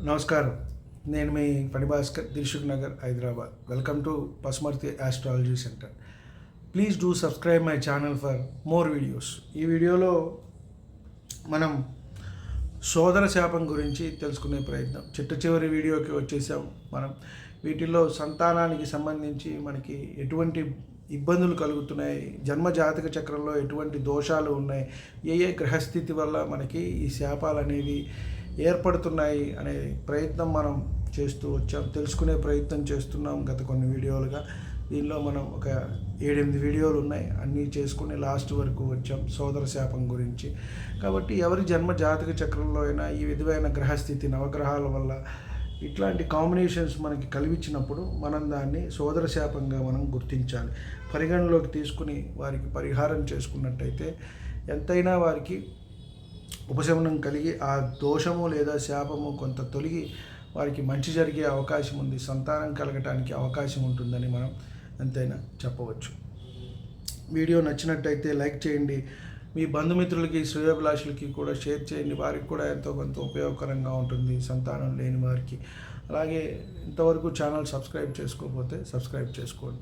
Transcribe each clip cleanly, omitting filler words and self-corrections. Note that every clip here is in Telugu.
నమస్కారం. నేను మీ Phanibhaskar, Dilsukhnagar, Hyderabad. Welcome to Pasumarthi astrology centre. Please do subscribe my channel for more videos. ఈ వీడియోలో మనం సోదర శాపం గురించి తెలుసుకునే ప్రయత్నం. చిట్ట చివరి వీడియోకి వచ్చేసాం. మనం వీటిల్లో సంతానానికి సంబంధించి మనకి ఎటువంటి ఇబ్బందులు కలుగుతున్నాయి, జన్మ జాతక చక్రంలో ఎటువంటి దోషాలు ఉన్నాయి, ఏ గ్రహస్థితి వల్ల మనకి ఈ శాపాలు అనేవి ఏర్పడుతున్నాయి అనే ప్రయత్నం మనం చేస్తూ వచ్చాం, తెలుసుకునే ప్రయత్నం చేస్తున్నాం గత కొన్ని వీడియోలుగా. దీనిలో మనం ఒక 7-8 వీడియోలు ఉన్నాయి, అన్నీ చేసుకుని లాస్ట్ వరకు వచ్చాం సోదర శాపం గురించి. కాబట్టి ఎవరి జన్మ జాతక చక్రంలో అయినా ఈ విధమైన గ్రహస్థితి, నవగ్రహాల వల్ల ఇట్లాంటి కాంబినేషన్స్ మనకి కలిగించినప్పుడు మనం దాన్ని సోదర శాపంగా మనం గుర్తించాలి. పరిగణలోకి తీసుకుని వారికి పరిహారం చేసుకున్నట్టయితే ఎంతైనా వారికి ఉపశమనం కలిగి ఆ దోషము లేదా శాపము కొంత తొలగి వారికి మంచి జరిగే అవకాశం ఉంది, సంతానం కలగటానికి అవకాశం ఉంటుందని మనం ఎంతైనా చెప్పవచ్చు. వీడియో నచ్చినట్టయితే లైక్ చేయండి, మీ బంధుమిత్రులకి, శ్రేయోభిలాషులకి కూడా షేర్ చేయండి. వారికి కూడా ఎంతో కొంత ఉపయోగకరంగా ఉంటుంది, సంతానం లేని వారికి. అలాగే ఇంతవరకు ఛానల్ సబ్స్క్రైబ్ చేసుకోకపోతే సబ్స్క్రైబ్ చేసుకోండి.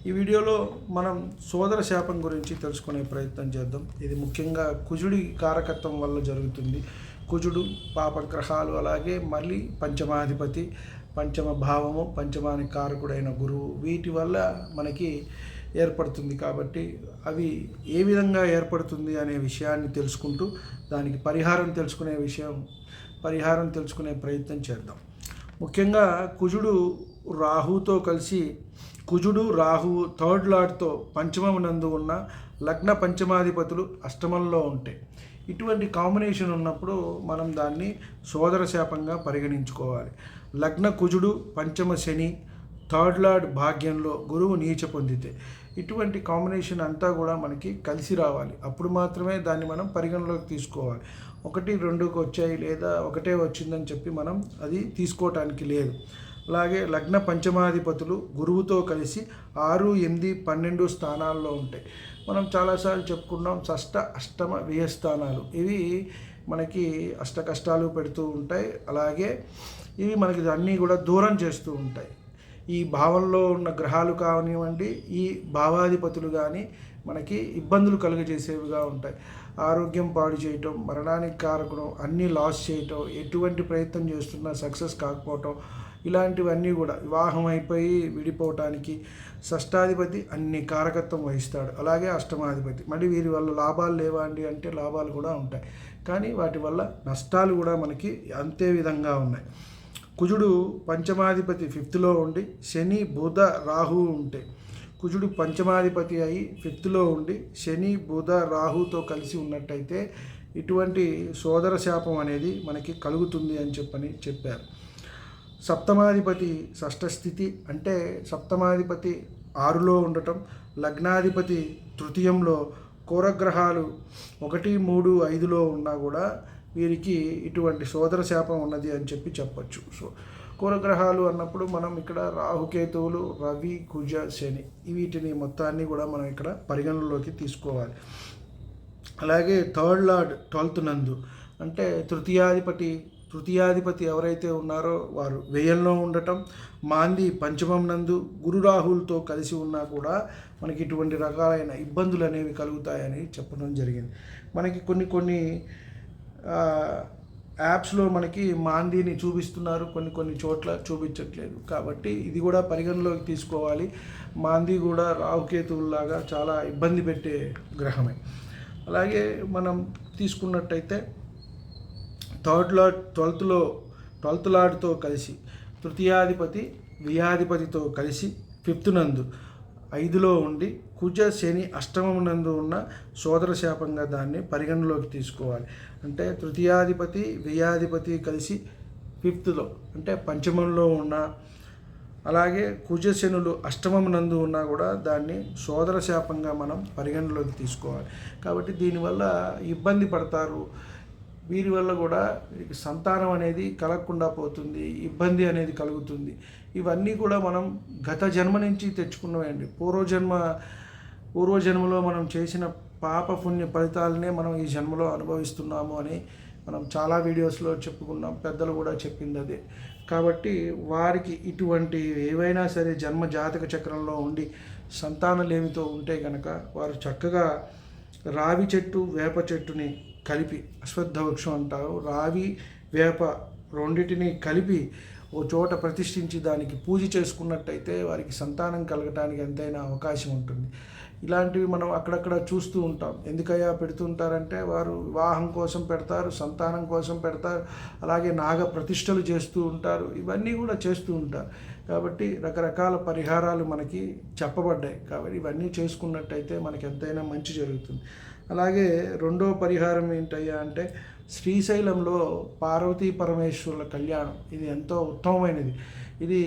ఈ వీడియోలో మనం సోదర శాపం గురించి తెలుసుకునే ప్రయత్నం చేద్దాం. ఇది ముఖ్యంగా కుజుడి కారకత్వం వల్ల జరుగుతుంది. కుజుడు, పాపగ్రహాలు, అలాగే మళ్ళీ పంచమాధిపతి, పంచమ భావము, పంచమానికి కారకుడైన గురువు, వీటి వల్ల మనకి ఏర్పడుతుంది. కాబట్టి అవి ఏ విధంగా ఏర్పడుతుంది అనే విషయాన్ని తెలుసుకుంటూ దానికి పరిహారం తెలుసుకునే ప్రయత్నం చేద్దాం. ముఖ్యంగా కుజుడు రాహువు థర్డ్ లార్డ్తో పంచమమునందు ఉన్న లగ్న పంచమాధిపతులు అష్టమంలో ఉంటాయి. ఇటువంటి కాంబినేషన్ ఉన్నప్పుడు మనం దాన్ని సోదర శాపంగా పరిగణించుకోవాలి. లగ్న కుజుడు, పంచమ శని, థర్డ్ లార్డ్ భాగ్యంలో గురువు నీచ పొందితే ఇటువంటి కాంబినేషన్ అంతా కూడా మనకి కలిసి రావాలి. అప్పుడు మాత్రమే దాన్ని మనం పరిగణలోకి తీసుకోవాలి. 1, 2కి వచ్చాయి లేదా ఒకటే వచ్చిందని చెప్పి మనం అది తీసుకోవటానికి లేదు. అలాగే లగ్న పంచమాధిపతులు గురువుతో కలిసి 6, 8, 12 స్థానాల్లో ఉంటాయి. మనం చాలాసార్లు చెప్పుకున్నాం, షష్ఠ, అష్టమ, వ్యయ స్థానాలు. ఇవి మనకి అష్ట కష్టాలు పెడుతూ ఉంటాయి. అలాగే ఇవి మనకి అన్నీ కూడా దూరం చేస్తూ ఉంటాయి. ఈ భావంలో ఉన్న గ్రహాలు కానివ్వండి, ఈ భావాధిపతులు కానీ మనకి ఇబ్బందులు కలుగజేసేవిగా ఉంటాయి. ఆరోగ్యం పాడు చేయటం, మరణానికి కారకడం, అన్నీ లాస్ చేయటం, ఎటువంటి ప్రయత్నం చేస్తున్నా సక్సెస్ కాకపోవటం, ఇలాంటివన్నీ కూడా వివాహం అయిపోయి విడిపోవటానికి షష్టాధిపతి అన్ని కారకత్వం వహిస్తాడు. అలాగే అష్టమాధిపతి. మళ్ళీ వీరి వల్ల లాభాలు లేవా అండి అంటే లాభాలు కూడా ఉంటాయి, కానీ వాటి వల్ల నష్టాలు కూడా మనకి అంతే విధంగా ఉన్నాయి. కుజుడు పంచమాధిపతి 5th ఉండి, శని, బుధ, రాహువు ఉంటాయి. కుజుడు పంచమాధిపతి అయి 5th ఉండి శని, బుధ, రాహుతో కలిసి ఉన్నట్టయితే ఇటువంటి సోదర శాపం అనేది మనకి కలుగుతుంది అని చెప్పారు. సప్తమాధిపతి షష్ఠస్థితి అంటే సప్తమాధిపతి 6లో ఉండటం, లగ్నాధిపతి తృతీయంలో, కోరగ్రహాలు 1, 3, 5లో ఉన్నా కూడా వీరికి ఇటువంటి సోదర శాపం ఉన్నది అని చెప్పొచ్చు. సో కోరగ్రహాలు అన్నప్పుడు మనం ఇక్కడ రాహుకేతువులు, రవి, కుజ, శని, వీటిని మొత్తాన్ని కూడా మనం ఇక్కడ పరిగణనలోకి తీసుకోవాలి. అలాగే థర్డ్ లార్డ్ 12th నందు అంటే తృతీయాధిపతి ఎవరైతే ఉన్నారో వారు వ్యయంలో ఉండటం, మాంది పంచమం నందు గురు రాహులతో కలిసి ఉన్నా కూడా మనకి ఇటువంటి రకాలైన ఇబ్బందులు అనేవి కలుగుతాయని చెప్పడం జరిగింది. మనకి కొన్ని యాప్స్లో మనకి మాందీని చూపిస్తున్నారు, కొన్ని చోట్ల చూపించట్లేదు. కాబట్టి ఇది కూడా పరిగణలోకి తీసుకోవాలి. మాందీ కూడా రాహుకేతువులాగా చాలా ఇబ్బంది పెట్టే గ్రహమే. అలాగే మనం తీసుకున్నట్టయితే థర్డ్ లార్డ్ 12th లార్డ్తో కలిసి, తృతీయాధిపతి వ్యయాధిపతితో కలిసి 5th నందు 5లో ఉండి, కుజ, శని అష్టమం నందు ఉన్న సోదర శాపంగా దాన్ని పరిగణలోకి తీసుకోవాలి. అంటే తృతీయాధిపతి, వ్యయాధిపతి కలిసి 5th అంటే పంచమంలో ఉన్న, అలాగే కుజ, శనులు అష్టమం నందు ఉన్నా కూడా దాన్ని సోదర శాపంగా మనం పరిగణలోకి తీసుకోవాలి. కాబట్టి దీనివల్ల ఇబ్బంది పడతారు. వీరి వల్ల కూడా సంతానం అనేది కలగకుండా పోతుంది, ఇబ్బంది అనేది కలుగుతుంది. ఇవన్నీ కూడా మనం గత జన్మ నుంచి తెచ్చుకున్నవండి. పూర్వజన్మలో మనం చేసిన పాప పుణ్య ఫలితాలనే మనం ఈ జన్మలో అనుభవిస్తున్నాము అని మనం చాలా వీడియోస్లో చెప్పుకున్నాం, పెద్దలు కూడా చెప్పింది అదే. కాబట్టి వారికి ఇటువంటి ఏవైనా సరే జన్మ జాతక చక్రంలో ఉండి సంతానలేమితో ఉంటే కనుక వారు చక్కగా రావి చెట్టు వేప చెట్టుని కలిపి, అశ్వత్థ వృక్షం అంటారు, రావి వేప రెండింటిని కలిపి ఓ చోట ప్రతిష్ఠించి దానికి పూజ చేసుకున్నట్టయితే వారికి సంతానం కలగటానికి ఎంతైనా అవకాశం ఉంటుంది. ఇలాంటివి మనం అక్కడక్కడ చూస్తూ ఉంటాం. ఎందుకయ్యా పెడుతుంటారంటే వారు వివాహం కోసం పెడతారు, సంతానం కోసం పెడతారు, అలాగే నాగ ప్రతిష్టలు చేస్తూ ఉంటారు, ఇవన్నీ కూడా చేస్తూ ఉంటారు. కాబట్టి రకరకాల పరిహారాలు మనకి చెప్పబడ్డాయి. కాబట్టి ఇవన్నీ చేసుకున్నట్టయితే మనకి ఎంతైనా మంచి జరుగుతుంది. అలాగే రెండో పరిహారం ఏంటయ్యా అంటే శ్రీశైలంలో పార్వతీ పరమేశ్వరుల కళ్యాణం. ఇది ఎంతో ఉత్తమమైనది. ఇది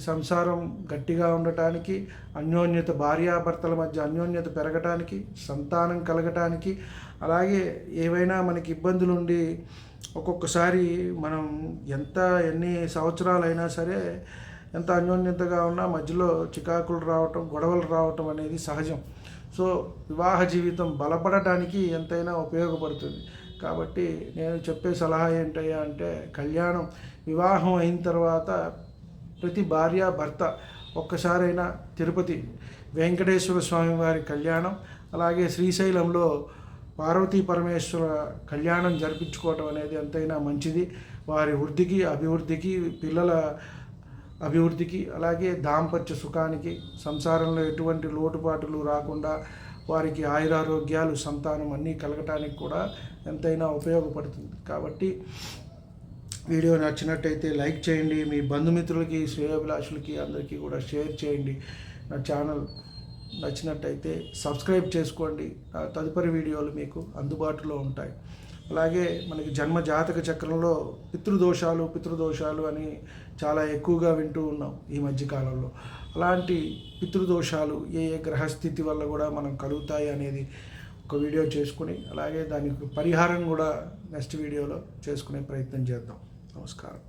సంసారం గట్టిగా ఉండటానికి, అన్యోన్యత, భార్యాభర్తల మధ్య అన్యోన్యత పెరగటానికి, సంతానం కలగటానికి, అలాగే ఏవైనా మనకి ఇబ్బందులు ఉండి ఒక్కొక్కసారి మనం ఎన్ని సంవత్సరాలైనా సరే ఎంత అన్యోన్యతగా ఉన్నా మధ్యలో చికాకులు రావటం, గొడవలు రావటం అనేది సహజం. సో వివాహ జీవితం బలపడటానికి ఎంతైనా ఉపయోగపడుతుంది. కాబట్టి నేను చెప్పే సలహా ఏంటయ్యా అంటే కళ్యాణం, వివాహం అయిన తర్వాత ప్రతి భార్య భర్త ఒక్కసారైనా తిరుపతి వెంకటేశ్వర స్వామి వారి కళ్యాణం, అలాగే శ్రీశైలంలో పార్వతీ పరమేశ్వర కళ్యాణం జరిపించుకోవటం అనేది ఎంతైనా మంచిది. వారి వృద్ధికి, అభివృద్ధికి, పిల్లల అభివృద్ధికి, అలాగే దాంపత్య సుఖానికి, సంసారంలో ఎటువంటి లోటుపాటులు రాకుండా వారికి ఆయురారోగ్యాలు, సంతానం అన్నీ కలగటానికి కూడా ఎంతైనా ఉపయోగపడుతుంది. కాబట్టి వీడియో నచ్చినట్టయితే లైక్ చేయండి, మీ బంధుమిత్రులకి, శ్రేయోభిలాషులకి అందరికీ కూడా షేర్ చేయండి. నా ఛానల్ నచ్చినట్టయితే సబ్స్క్రైబ్ చేసుకోండి. నా తదుపరి వీడియోలు మీకు అందుబాటులో ఉంటాయి. అలాగే మనకి జన్మ జాతక చక్రంలో పితృదోషాలు అని చాలా ఎక్కువగా వింటూ ఉన్నాం ఈ మధ్యకాలంలో. అలాంటి పితృదోషాలు ఏ గ్రహస్థితి వల్ల కూడా మనం కలుగుతాయి అనేది ఒక వీడియో చేసుకుని, అలాగే దానికి పరిహారం కూడా నెక్స్ట్ వీడియోలో చేసుకునే ప్రయత్నం చేద్దాం. నమస్కారం.